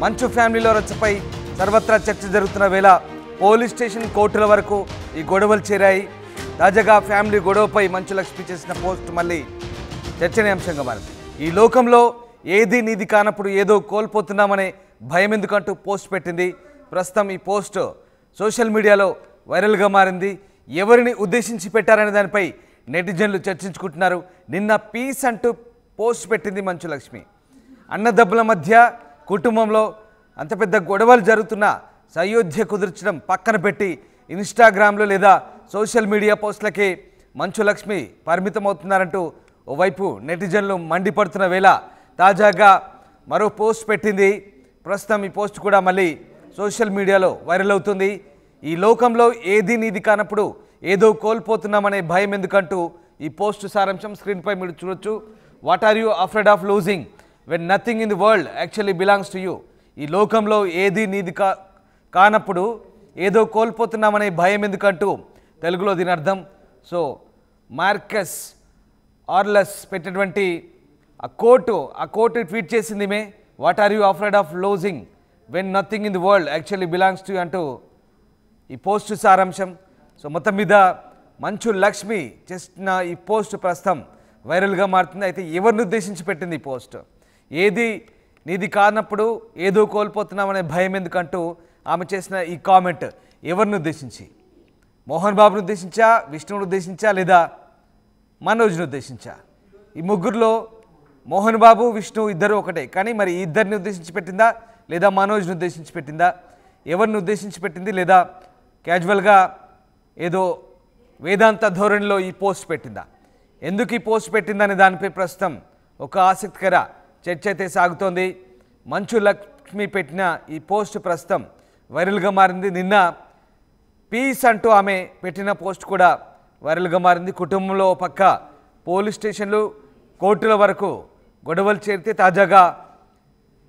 మంచు ఫ్యామిలీలో రచ్చపై సర్వత్రా చర్చ జరుగుతున్న వేళ పోలీస్ స్టేషన్ కోర్టుల వరకు ఈ గొడవలు చేరాయి. తాజాగా ఫ్యామిలీ గొడవపై మంచు లక్ష్మి చేసిన పోస్ట్ మళ్ళీ చర్చనీయాంశంగా మారింది. ఈ లోకంలో ఏది నీది కానప్పుడు ఏదో కోల్పోతున్నామనే భయం ఎందుకంటూ పోస్ట్ పెట్టింది. ప్రస్తుతం ఈ పోస్ట్ సోషల్ మీడియాలో వైరల్గా మారింది. ఎవరిని ఉద్దేశించి పెట్టారనే దానిపై నెటిజన్లు చర్చించుకుంటున్నారు. నిన్న పీస్ అంటూ పోస్ట్ పెట్టింది మంచు లక్ష్మి. అన్నదమ్ముల మధ్య కుటుంబంలో అంత పెద్ద గొడవలు జరుగుతున్న సయోధ్య కుదుర్చడం పక్కన పెట్టి ఇన్స్టాగ్రామ్లో లేదా సోషల్ మీడియా పోస్టులకే మంచు లక్ష్మి పరిమితమవుతున్నారంటూ ఓవైపు నెటిజన్లు మండిపడుతున్న వేళ తాజాగా మరో పోస్ట్ పెట్టింది. ప్రస్తుతం ఈ పోస్ట్ కూడా మళ్ళీ సోషల్ మీడియాలో వైరల్ అవుతుంది. ఈ లోకంలో ఏది నీది కానప్పుడు ఏదో కోల్పోతున్నామనే భయం ఎందుకంటూ ఈ పోస్ట్ సారాంశం స్క్రీన్పై మీరు చూడొచ్చు. What are you afraid of losing when nothing in the world actually belongs to you. ఈ లోకంలో ఏది నీది కానప్పుడు ఏదో కోల్పోతున్నామనే భయం ఎందుకంటూ తెలుగులో దీని అర్థం. సో మార్కస్ ఆర్లెస్ పెట్టినటువంటి ఆ కోర్టు ట్వీట్ చేసింది మే what are you afraid of losing when nothing in the world actually belongs to you అంటూ ఈ పోస్ట్ సారాంశం. సో మొత్తం మీద మంచు లక్ష్మి చేసిన ఈ పోస్ట్ ప్రస్తుతం వైరల్గా మారుతుంది. అయితే ఎవరిని ఉద్దేశించి పెట్టింది ఈ పోస్ట్? ఏది నీది కానప్పుడు ఏదో కోల్పోతున్నామనే భయం ఎందుకంటూ ఆమె చేసిన ఈ కామెంట్ ఎవరిని ఉద్దేశించి? మోహన్ బాబుని ఉద్దేశించా, విష్ణువుని ఉద్దేశించా, లేదా మనోజ్ని ఉద్దేశించా? ఈ ముగ్గురులో మోహన్ బాబు విష్ణు ఇద్దరు ఒకటే, కానీ మరి ఈ ఇద్దరిని ఉద్దేశించి పెట్టిందా లేదా మనోజ్ని ఉద్దేశించి పెట్టిందా? ఎవరిని ఉద్దేశించి పెట్టింది? లేదా క్యాజువల్గా ఏదో వేదాంత ధోరణిలో ఈ పోస్ట్ పెట్టిందా? ఎందుకు ఈ పోస్ట్ పెట్టిందనే దానిపై ప్రస్తుతం ఒక ఆసక్తికర చర్చ అయితే సాగుతోంది. మంచు లక్ష్మి పెట్టిన ఈ పోస్ట్ ప్రస్తుతం వైరల్గా మారింది. నిన్న పీస్ అంటూ ఆమె పెట్టిన పోస్ట్ కూడా వైరల్గా మారింది. కుటుంబంలో పక్క పోలీస్ స్టేషన్లు కోర్టుల వరకు గొడవలు చేరితే తాజాగా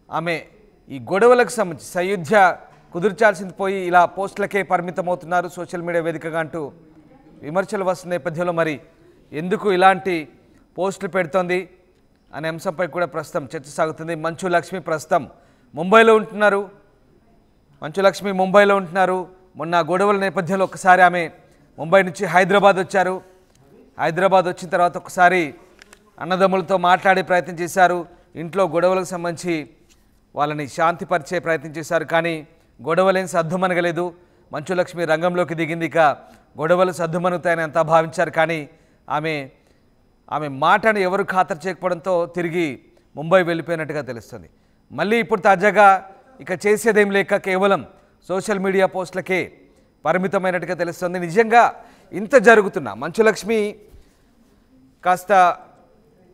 ఆమె ఈ గొడవలకు సంబంధించి సయోధ్య కుదుర్చాల్సింది పోయి ఇలా పోస్టులకే పరిమితమవుతున్నారు సోషల్ మీడియా వేదికగా అంటూ విమర్శలు వస్తున్న నేపథ్యంలో మరి ఎందుకు ఇలాంటి పోస్టులు పెడుతోంది అనే అంశంపై కూడా ప్రస్తుతం చర్చ సాగుతుంది. మంచు లక్ష్మి ప్రస్తుతం ముంబైలో ఉంటున్నారు. మొన్న గొడవల నేపథ్యంలో ఒకసారి ఆమె ముంబై నుంచి హైదరాబాద్ వచ్చారు. హైదరాబాద్ వచ్చిన తర్వాత ఒకసారి అన్నదమ్ములతో మాట్లాడే ప్రయత్నం చేశారు. ఇంట్లో గొడవలకు సంబంధించి వాళ్ళని శాంతిపరిచే ప్రయత్నం చేశారు. కానీ గొడవలేం సద్దుమనగలేదు. మంచు లక్ష్మి రంగంలోకి దిగింది. ఇక గొడవలు సద్దుమనుతాయని అంతా భావించారు. కానీ ఆమె మాటను ఎవరు ఖాతరు చేయకపోవడంతో తిరిగి ముంబై వెళ్ళిపోయినట్టుగా తెలుస్తుంది. మళ్ళీ ఇప్పుడు తాజాగా ఇక చేసేదేం లేక కేవలం సోషల్ మీడియా పోస్టులకే పరిమితమైనట్టుగా తెలుస్తుంది. నిజంగా ఇంత జరుగుతున్నా మంచు లక్ష్మి కాస్త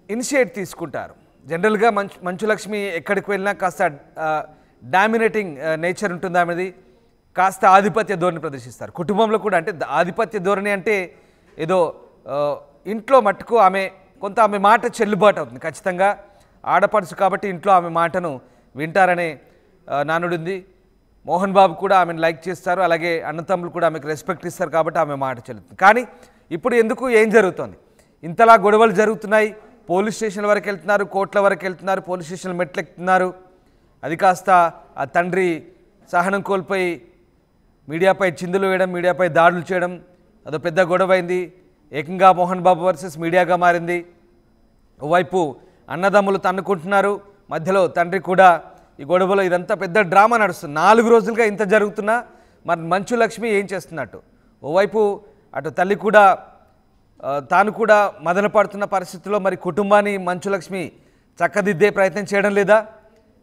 ఇనిషియేట్ తీసుకుంటారు. జనరల్గా మంచు లక్ష్మి ఎక్కడికి వెళ్ళినా కాస్త డామినేటింగ్ నేచర్ ఉంటుంది ఆమెది. కాస్త ఆధిపత్య ధోరణి ప్రదర్శిస్తారు. కుటుంబంలో కూడా అంటే ఆధిపత్య ధోరణి అంటే ఏదో ఇంట్లో మట్టుకు ఆమె మాట చెల్లుబాటు అవుతుంది. ఖచ్చితంగా ఆడపడుచు కాబట్టి ఇంట్లో ఆమె మాటను వింటారనే నానుడింది. మోహన్ బాబు కూడా ఆమెను లైక్ చేస్తారు. అలాగే అన్నతమ్ములు కూడా ఆమెకు రెస్పెక్ట్ ఇస్తారు కాబట్టి ఆమె మాట చెల్లుతుంది. కానీ ఇప్పుడు ఎందుకు ఏం జరుగుతుంది? ఇంతలా గొడవలు జరుగుతున్నాయి. పోలీస్ స్టేషన్ల వరకు వెళ్తున్నారు, కోర్టుల వరకు వెళ్తున్నారు, పోలీస్ స్టేషన్ల మెట్లు ఎక్కుతున్నారు. అది కాస్త ఆ తండ్రి సహనం కోల్పోయి మీడియాపై చిందులు వేయడం, మీడియాపై దాడులు చేయడం అదో పెద్ద గొడవ అయింది. ఏకంగా మోహన్ బాబు వర్సెస్ మీడియాగా మారింది. ఓవైపు అన్నదమ్ములు తన్నుకుంటున్నారు, మధ్యలో తండ్రి కూడా ఈ గొడవలో ఇదంతా పెద్ద డ్రామా నడుస్తుంది. 4 రోజులుగా ఇంత జరుగుతున్నా మరి మంచు లక్ష్మి ఏం చేస్తున్నట్టు? ఓవైపు అటు తల్లి కూడా తాను కూడా మదన పడుతున్న పరిస్థితుల్లో మరి కుటుంబాన్ని మంచు లక్ష్మి చక్కదిద్దే ప్రయత్నం చేయడం లేదా?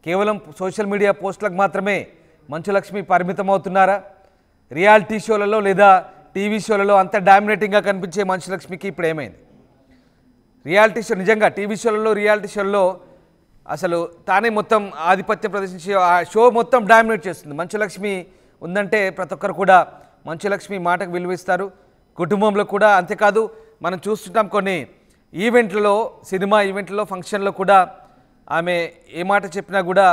కేవలం సోషల్ మీడియా పోస్టులకు మాత్రమే మంచు లక్ష్మి పరిమితం అవుతున్నారా? రియాలిటీ షోలలో లేదా టీవీ షోలలో అంత డామినేటింగ్గా కనిపించే మంచు లక్ష్మికి ఇప్పుడు ఏమైంది? రియాలిటీ షో నిజంగా టీవీ షోలలో రియాలిటీ షోలలో అసలు తానే మొత్తం ఆధిపత్యం ప్రదర్శించి ఆ షో మొత్తం డామినేట్ చేస్తుంది. మంచు లక్ష్మి ఉందంటే ప్రతి ఒక్కరు కూడా మంచు లక్ష్మి మాటకు విలువిస్తారు. కుటుంబంలో కూడా అంతేకాదు, మనం చూస్తుంటాం కొన్ని ఈవెంట్లలో, సినిమా ఈవెంట్లలో, ఫంక్షన్లో కూడా ఆమె ఏ మాట చెప్పినా కూడా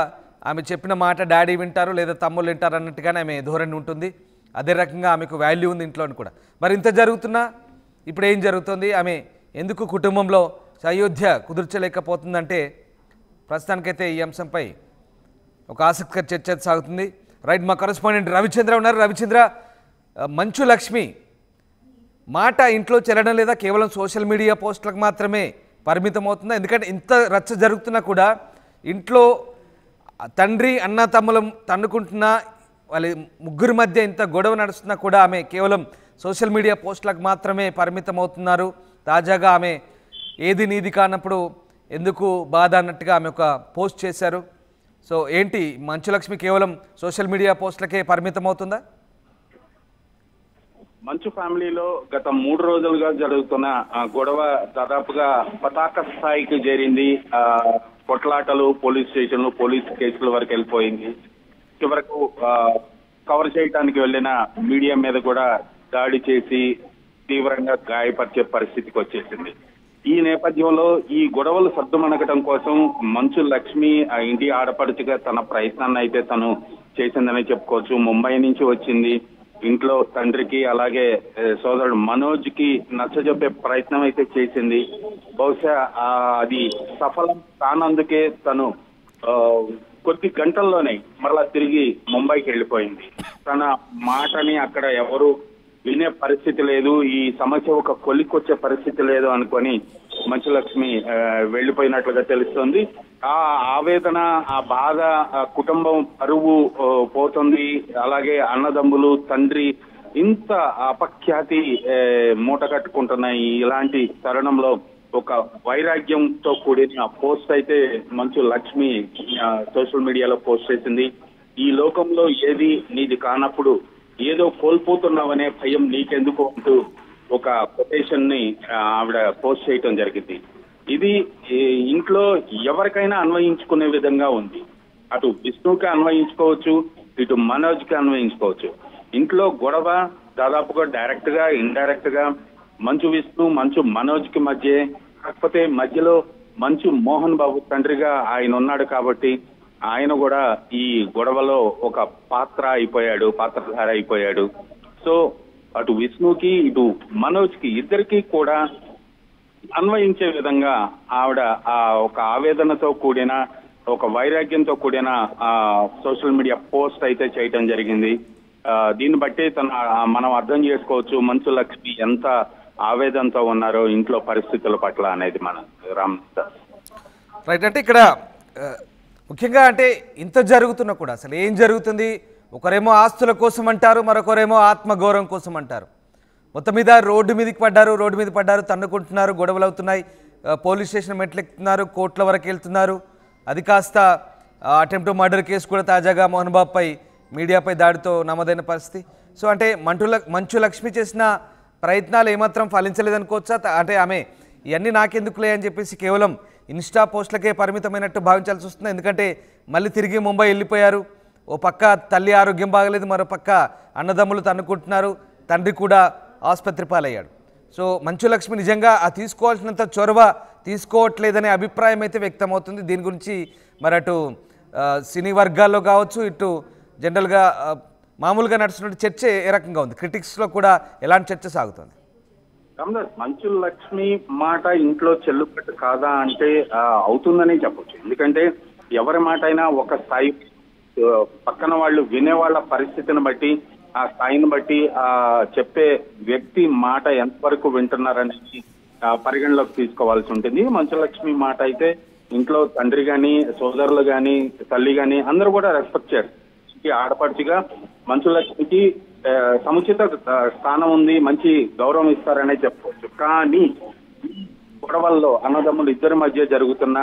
ఆమె చెప్పిన మాట డాడీ వింటారు లేదా తమ్ముళ్ళు వింటారు అన్నట్టుగానే ఆమె ధోరణి ఉంటుంది. అదే రకంగా ఆమెకు వాల్యూ ఉంది ఇంట్లో కూడా. మరి ఇంత జరుగుతున్నా ఇప్పుడు ఏం జరుగుతుంది? ఆమె ఎందుకు కుటుంబంలో సయోధ్య కుదుర్చలేకపోతుందంటే ప్రస్తుతానికైతే ఈ అంశంపై ఒక ఆసక్తికర చర్చ సాగుతుంది. రైట్, మా కరెస్పాండెంట్ రవిచంద్ర ఉన్నారు. రవిచంద్ర, మంచు లక్ష్మి మాట ఇంట్లో చెల్లడం లేదా కేవలం సోషల్ మీడియా పోస్టులకు మాత్రమే పరిమితం అవుతుందా? ఎందుకంటే ఇంత రచ్చ జరుగుతున్నా కూడా ఇంట్లో తండ్రి అన్న తమ్ములం తన్నుకుంటున్నా, వాళ్ళ ముగ్గురి మధ్య ఇంత గొడవ నడుస్తున్నా కూడా ఆమె కేవలం సోషల్ మీడియా పోస్టులకు మాత్రమే పరిమితం అవుతున్నారు. తాజాగా ఆమె ఏది నీది కానప్పుడు ఎందుకు బాధ అన్నట్టుగా ఆమె ఒక పోస్ట్ చేశారు. సో ఏంటి, మంచు లక్ష్మి కేవలం సోషల్ మీడియా పోస్టులకే పరిమితం అవుతుందా? మంచు ఫ్యామిలీలో గత 3 రోజులుగా జరుగుతున్న గొడవ దాదాపుగా పతాక స్థాయికి చేరింది. కొట్లాటలు, పోలీస్ స్టేషన్లు, పోలీస్ కేసుల వరకు వెళ్ళిపోయింది. చివరకు కవర్ చేయడానికి వెళ్లిన మీడియా మీద కూడా దాడి చేసి తీవ్రంగా గాయపరిచే పరిస్థితికి వచ్చేసింది. ఈ నేపథ్యంలో ఈ గొడవలు సద్దుమణగటం కోసం మంచు లక్ష్మి ఆ ఇంటి ఆడపడుచుగా తన ప్రయత్నాన్ని అయితే తను చేసిందని చెప్పుకోవచ్చు. ముంబై నుంచి వచ్చింది. ఇంట్లో తండ్రికి అలాగే సోదరుడు మనోజ్ కి నచ్చజెప్పే ప్రయత్నం అయితే చేసింది. బహుశా అది సఫలం కానందుకే తను కొద్ది గంటల్లోనే మరలా తిరిగి ముంబైకి వెళ్ళిపోయింది. తన మాటని అక్కడ ఎవరు వినే పరిస్థితి లేదు, ఈ సమస్య ఒక కొలిక్కొచ్చే పరిస్థితి లేదు అనుకొని మంచు లక్ష్మి వెళ్లిపోయినట్లుగా తెలుస్తోంది. ఆ ఆవేదన, ఆ బాధ, కుటుంబం పరువు పోతుంది. అలాగే అన్నదమ్ములు, తండ్రి ఇంత అపఖ్యాతి మూట కట్టుకుంటున్న ఇలాంటి తరుణంలో ఒక వైరాగ్యంతో కూడిన పోస్ట్ అయితే మంచు లక్ష్మి సోషల్ మీడియాలో పోస్ట్ చేసింది. ఈ లోకంలో ఏది నీది కానప్పుడు ఏదో కోల్పోతున్నావనే భయం నీకెందుకు అంటూ ఒక కొటేషన్ ని ఆవిడ పోస్ట్ చేయటం జరిగింది. ఇది ఇంట్లో ఎవరికైనా అన్వయించుకునే విధంగా ఉంది. అటు విష్ణుకి అన్వయించుకోవచ్చు, ఇటు మనోజ్ కి అన్వయించుకోవచ్చు. ఇంట్లో గొడవ దాదాపుగా డైరెక్ట్ గా, ఇండైరెక్ట్ గా మంచు విష్ణు, మంచు మనోజ్ కి మధ్య, కాకపోతే మధ్యలో మంచు మోహన్ బాబు తండ్రిగా ఆయన ఉన్నాడు కాబట్టి ఆయన కూడా ఈ గొడవలో ఒక పాత్రధార అయిపోయాడు. సో అటు విష్ణుకి, ఇటు మనోజ్ కి, ఇద్దరికి కూడా అన్వయించే విధంగా ఆవిడ ఒక ఆవేదనతో కూడిన, ఒక వైరాగ్యంతో కూడిన సోషల్ మీడియా పోస్ట్ అయితే చేయటం జరిగింది. దీన్ని బట్టి మనం అర్థం చేసుకోవచ్చు మంచు లక్ష్మి ఎంత ఆవేదనతో ఉన్నారో ఇంట్లో పరిస్థితుల పట్ల అనేది. మన రామ్ రైట్, అంటే ఇక్కడ ముఖ్యంగా అంటే ఇంత జరుగుతున్నా కూడా అసలు ఏం జరుగుతుంది? ఒకరేమో ఆస్తుల కోసం అంటారు, మరొకరేమో ఆత్మగౌరవం కోసం అంటారు. మొత్తం మీద రోడ్డు మీద పడ్డారు, తన్నుకుంటున్నారు, గొడవలు అవుతున్నాయి, పోలీస్ స్టేషన్ మెట్లెక్కుతున్నారు, కోర్టుల వరకు వెళ్తున్నారు. అది కాస్త అటెంప్ట్ మర్డర్ కేసు కూడా తాజాగా మోహన్ బాబుపై మీడియాపై దాడితో నమోదైన పరిస్థితి. సో అంటే మంచు లక్ష్మి చేసిన ప్రయత్నాలు ఏమాత్రం ఫలించలేదనుకోవచ్చా? అంటే ఆమె ఇవన్నీ నాకెందుకులే అని చెప్పేసి కేవలం ఇన్స్టా పోస్టులకే పరిమితమైనట్టు భావించాల్సి వస్తుంది. ఎందుకంటే మళ్ళీ తిరిగి ముంబై వెళ్ళిపోయారు. ఓ పక్క తల్లి ఆరోగ్యం బాగలేదు, మరో పక్క అన్నదమ్ములు తన్నుకుంటున్నారు, తండ్రి కూడా ఆసుపత్రి పాలయ్యాడు. సో మంచు లక్ష్మి నిజంగా తీసుకోవాల్సినంత చొరవ తీసుకోవట్లేదనే అభిప్రాయం అయితే వ్యక్తమవుతుంది. దీని గురించి మరి అటు సినీ వర్గాల్లో కావచ్చు, ఇటు జనరల్గా మామూలుగా నడుస్తున్న చర్చ ఏ రకంగా ఉంది? క్రిటిక్స్లో కూడా ఎలాంటి చర్చ సాగుతుంది? మంచు లక్ష్మి మాట ఇంట్లో చెల్లుబాటు కాదా అంటే అవుతుందని చెప్పొచ్చు. ఎందుకంటే ఎవరి మాట అయినా ఒక స్థాయి, పక్కన వాళ్ళు వినేవాళ్ల పరిస్థితిని బట్టి, ఆ స్థాయిని బట్టి చెప్పే వ్యక్తి మాట ఎంతవరకు వింటున్నారనేది పరిగణలోకి తీసుకోవాల్సి ఉంటుంది. మంచు లక్ష్మి మాట అయితే ఇంట్లో తండ్రి గాని, సోదరులు గాని, తల్లి గాని అందరూ కూడా రెస్పెక్ట్ చేస్తారు. ఆడపడుచుగా మంచు లక్ష్మికి సముచిత స్థానం ఉంది, మంచి గౌరవం ఇస్తారనే చెప్పుకోవచ్చు. కానీ గొడవల్లో అన్నదమ్ములు ఇద్దరి మధ్య జరుగుతున్న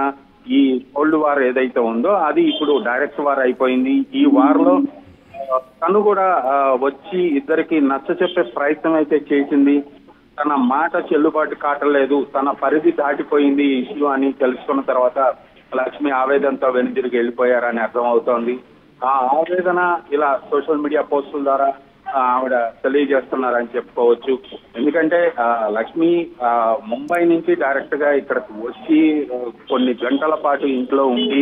ఈ కోల్డ్ వార్ ఏదైతే ఉందో అది ఇప్పుడు డైరెక్ట్ వార్ అయిపోయింది. ఈ వార్ లో తను కూడా వచ్చి ఇద్దరికి నచ్చ చెప్పే ప్రయత్నం అయితే చేసింది. తన మాట చెల్లుబాటు కావట్లేదు, తన పరిధి దాటిపోయింది ఇష్యూ అని తెలుసుకున్న తర్వాత లక్ష్మి ఆవేదనతో వెనుదిరిగి వెళ్ళిపోయారని అర్థం అవుతోంది. ఆ ఆవేదన ఇలా సోషల్ మీడియా పోస్టుల ద్వారా ఆవిడ తెలియజేస్తున్నారని చెప్పుకోవచ్చు. ఎందుకంటే లక్ష్మి ముంబై నుంచి డైరెక్ట్ గా ఇక్కడికి వచ్చి కొన్ని గంటల పాటు ఇంట్లో ఉండి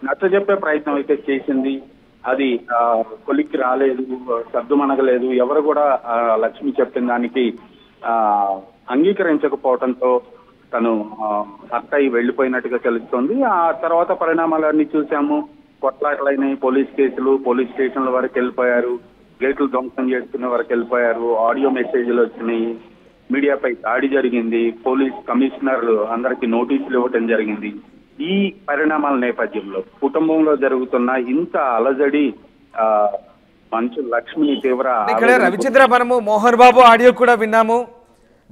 నచ్చజెప్పే ప్రయత్నం అయితే చేసింది. అది కొలిక్కి రాలేదు, సర్దుమణగలేదు. ఎవరు కూడా లక్ష్మి చెప్పిన దానికి అంగీకరించకపోవడంతో తను అత్తయ్య వెళ్లిపోయినట్టుగా తెలుస్తోంది. ఆ తర్వాత పరిణామాలన్నీ చూసాము. కొట్లాటలైనాయి, పోలీస్ కేసులు, పోలీస్ స్టేషన్ల వరకు వెళ్ళిపోయారు, గేట్లు ధ్వంసం చేసుకునే వరకు వెళ్ళిపోయారు, ఆడియో మెసేజ్లు వచ్చినాయి, మీడియాపై దాడి జరిగింది, పోలీస్ కమిషనర్ అందరికి నోటీసులు ఇవ్వటం జరిగింది. ఈ పరిణామాల నేపథ్యంలో కుటుంబంలో జరుగుతున్న ఇంత అలజడి మంచు లక్ష్మి తీవ్ర ఇక్కడ రవిచంద్ర మనము మోహన్ బాబు ఆడియో కూడా విన్నాము.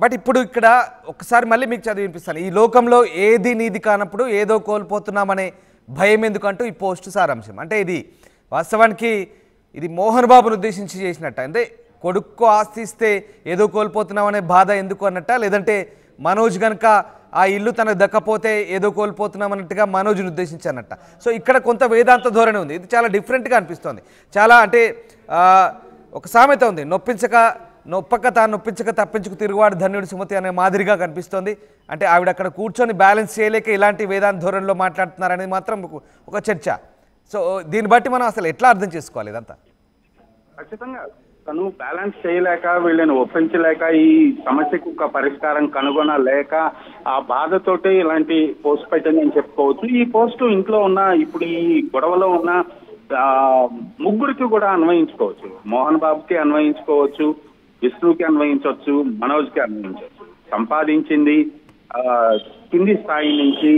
బట్ ఇప్పుడు ఇక్కడ ఒకసారి మళ్ళీ మీకు చదివి వినిపిస్తాను. ఈ లోకంలో ఏది నీది కానప్పుడు ఏదో కోల్పోతున్నామనే భయం ఎందుకంటూ ఈ పోస్ట్ సారాంశం. అంటే ఇది వాస్తవానికి ఇది మోహన్ బాబును ఉద్దేశించి చేసినట్ట, అంటే కొడుకు ఆస్తి ఇస్తే ఏదో కోల్పోతున్నామనే బాధ ఎందుకు అన్నట్ట, లేదంటే మనోజ్ కనుక ఆ ఇల్లు తనకు దక్కపోతే ఏదో కోల్పోతున్నాం అన్నట్టుగా మనోజ్ని ఉద్దేశించి అన్నట్ట. సో ఇక్కడ కొంత వేదాంత ధోరణి ఉంది. ఇది చాలా డిఫరెంట్గా అనిపిస్తుంది. చాలా అంటే ఒక సామెత ఉంది, నొప్పక తాను నొప్పించక తప్పించుకు తిరుగువాడు ధన్యుడు సుమతి అనే మాదిరిగా కనిపిస్తోంది. అంటే ఆవిడ అక్కడ కూర్చొని బ్యాలెన్స్ చేయలేక ఇలాంటి వేదాంత ధోరణిలో మాట్లాడుతున్నారనేది మాత్రం ఒక చర్చ. సో దీన్ని బట్టి మనం అసలు ఎట్లా అర్థం చేసుకోవాలి ఇదంతా? ఖచ్చితంగా తను బ్యాలెన్స్ చేయలేక, వీళ్ళని ఒప్పించలేక, ఈ సమస్యకు ఒక పరిష్కారం కనుగొనలేక ఆ బాధతోటే ఇలాంటి పోస్ట్ పెట్టని చెప్పుకోవచ్చు. ఈ పోస్టు ఇంట్లో ఉన్న ఇప్పుడు ఈ గొడవలో ఉన్న ముగ్గురికి కూడా అన్వయించుకోవచ్చు. మోహన్ బాబుకి అన్వయించుకోవచ్చు, విష్ణుకి అన్వయించవచ్చు, మనోజ్కి అన్వయించవచ్చు. సంపాదించింది కింది స్థాయి నుంచి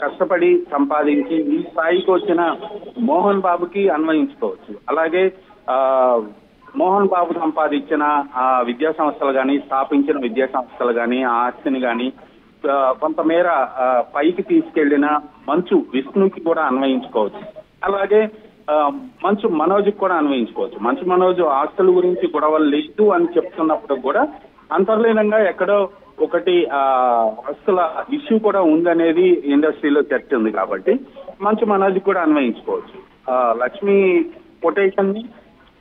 కష్టపడి సంపాదించి ఈ స్థాయికి వచ్చిన మోహన్ బాబుకి అన్వయించుకోవచ్చు. అలాగే మోహన్ బాబు సంపాదించిన విద్యా సంస్థలు కానీ, స్థాపించిన విద్యా సంస్థలు కానీ, ఆ ఆస్తిని కానీ కొంతమేర పైకి తీసుకెళ్లిన మంచు విష్ణుకి కూడా అన్వయించుకోవచ్చు. అలాగే మంచు మనోజ్కి కూడా అన్వయించుకోవచ్చు. మంచు మనోజ్ ఆస్తుల గురించి గొడవలు లేదు అని చెప్తున్నప్పుడు కూడా అంతర్లీనంగా ఎక్కడో ఒకటి ఆస్తుల ఇష్యూ కూడా ఉందనేది ఇండస్ట్రీలో చర్చ ఉంది. కాబట్టి మంచు మనోజ్ కూడా అన్వయించుకోవచ్చు. లక్ష్మి కొటేషన్ ని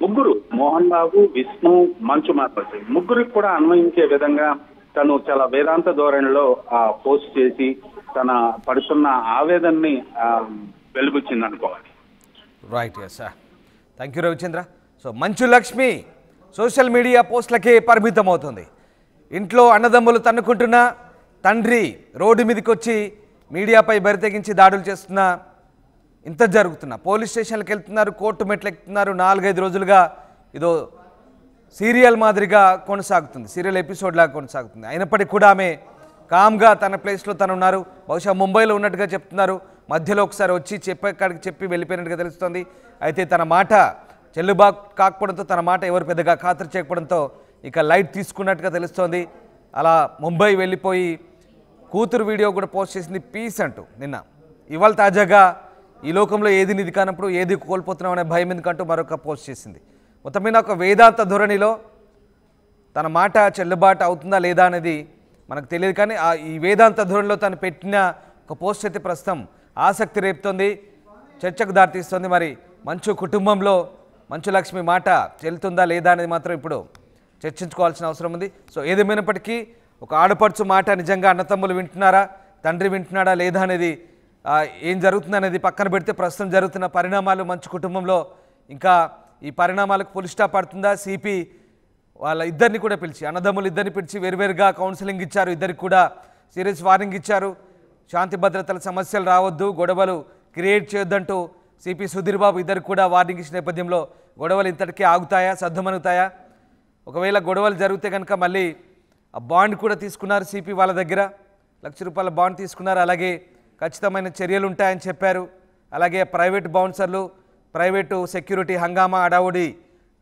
ముగ్గురు, మోహన్ బాబు, విష్ణు, మంచు మనోజ్ ముగ్గురికి కూడా అన్వయించే విధంగా తను చాలా వేదాంత ధోరణిలో పోస్ట్ చేసి తన పడుతున్న ఆవేదనని వెలుగుచ్చింది అనుకోవాలి. Right, yes sir. Thank you Ravichandra. So Manchu Lakshmi social media పోస్టులకే పరిమితం అవుతుంది. ఇంట్లో అన్నదమ్ములు తన్నుకుంటున్నా, తండ్రి రోడ్డు మీదకి వచ్చి మీడియాపై బరితెగించి దాడులు చేస్తున్నా, ఇంత జరుగుతున్నా, పోలీస్ స్టేషన్లకు వెళ్తున్నారు, కోర్టు మెట్లు ఎక్కుతున్నారు. 4-5 రోజులుగా ఇదో సీరియల్ మాదిరిగా కొనసాగుతుంది, సీరియల్ ఎపిసోడ్ లాగా కొనసాగుతుంది. అయినప్పటికీ కూడా ఆమె కామ్గా తన ప్లేస్లో తను ఉన్నారు. బహుశా ముంబైలో ఉన్నట్టుగా చెప్తున్నారు. మధ్యలో ఒకసారి వచ్చి చెప్పి వెళ్ళిపోయినట్టుగా తెలుస్తోంది. అయితే తన మాట చెల్లుబాటు కాకపోవడంతో, తన మాట ఎవరు పెద్దగా ఖాతరు చేయకపోవడంతో ఇక లైట్ తీసుకున్నట్టుగా తెలుస్తోంది. అలా ముంబై వెళ్ళిపోయి కూతురు వీడియో కూడా పోస్ట్ చేసింది, పీస్ అంటూ నిన్న. ఇవాళ తాజాగా ఈ లోకంలో ఏది నిధి కానప్పుడు ఏది కోల్పోతున్నాం అనే భయం ఎందుకంటూ మరొక పోస్ట్ చేసింది. మొత్తం మీద ఒక వేదాంత ధోరణిలో తన మాట చెల్లుబాటు అవుతుందా లేదా అనేది మనకు తెలియదు. కానీ ఈ వేదాంత ధోరణిలో తను పెట్టిన ఒక పోస్ట్ అయితే ప్రస్తుతం ఆసక్తి రేపుతోంది, చర్చకు దారితీస్తుంది. మరి మంచు కుటుంబంలో మంచు లక్ష్మి మాట చెల్లుతుందా లేదా అనేది మాత్రం ఇప్పుడు చర్చించుకోవాల్సిన అవసరం ఉంది. సో ఏదేమైనప్పటికీ ఒక ఆడపడుచు మాట నిజంగా అన్నతమ్ములు వింటున్నారా, తండ్రి వింటున్నాడా లేదా అనేది ఏం జరుగుతుందనేది పక్కన పెడితే ప్రస్తుతం జరుగుతున్న పరిణామాలు మంచు కుటుంబంలో ఇంకా ఈ పరిణామాలకు ఫుల్ స్టాప్ పడుతుందా? సిపి వాళ్ళ ఇద్దరిని కూడా పిలిచి, అన్నదమ్ములు ఇద్దరిని పిలిచి వేరువేరుగా కౌన్సిలింగ్ ఇచ్చారు. ఇద్దరికి కూడా సీరియస్ వార్నింగ్ ఇచ్చారు. శాంతి భద్రతల సమస్యలు రావద్దు, గొడవలు క్రియేట్ చేయొద్దంటూ సిపి సుధీర్ బాబు ఇద్దరికి కూడా వార్నింగ్ ఇచ్చిన నేపథ్యంలో గొడవలు ఇంతటికీ ఆగుతాయా, సర్దుమనుగుతాయా? ఒకవేళ గొడవలు జరిగితే కనుక మళ్ళీ ఆ బాండ్ కూడా తీసుకున్నారు సిపి వాళ్ళ దగ్గర, ₹1,00,000 బాండ్ తీసుకున్నారు. అలాగే ఖచ్చితమైన చర్యలు ఉంటాయని చెప్పారు. అలాగే ప్రైవేట్ బౌన్సర్లు, ప్రైవేటు సెక్యూరిటీ హంగామా అడావుడి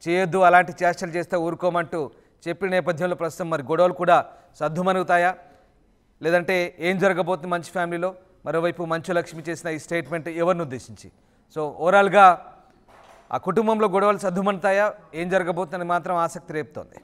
చేయొద్దు, అలాంటి చేష్టలు చేస్తే ఊరుకోమంటూ చెప్పిన నేపథ్యంలో ప్రస్తుతం మరి గొడవలు కూడా సర్దుమనుగుతాయా, లేదంటే ఏం జరగబోతుంది మంచు ఫ్యామిలీలో? మరోవైపు మంచు లక్ష్మి చేసిన ఈ స్టేట్మెంట్ ఎవరిని ఉద్దేశించి? సో ఓవరాల్గా ఆ కుటుంబంలో గొడవలు సర్దుమనుతాయా, ఏం జరగబోతుందని మాత్రం ఆసక్తి రేపుతోంది.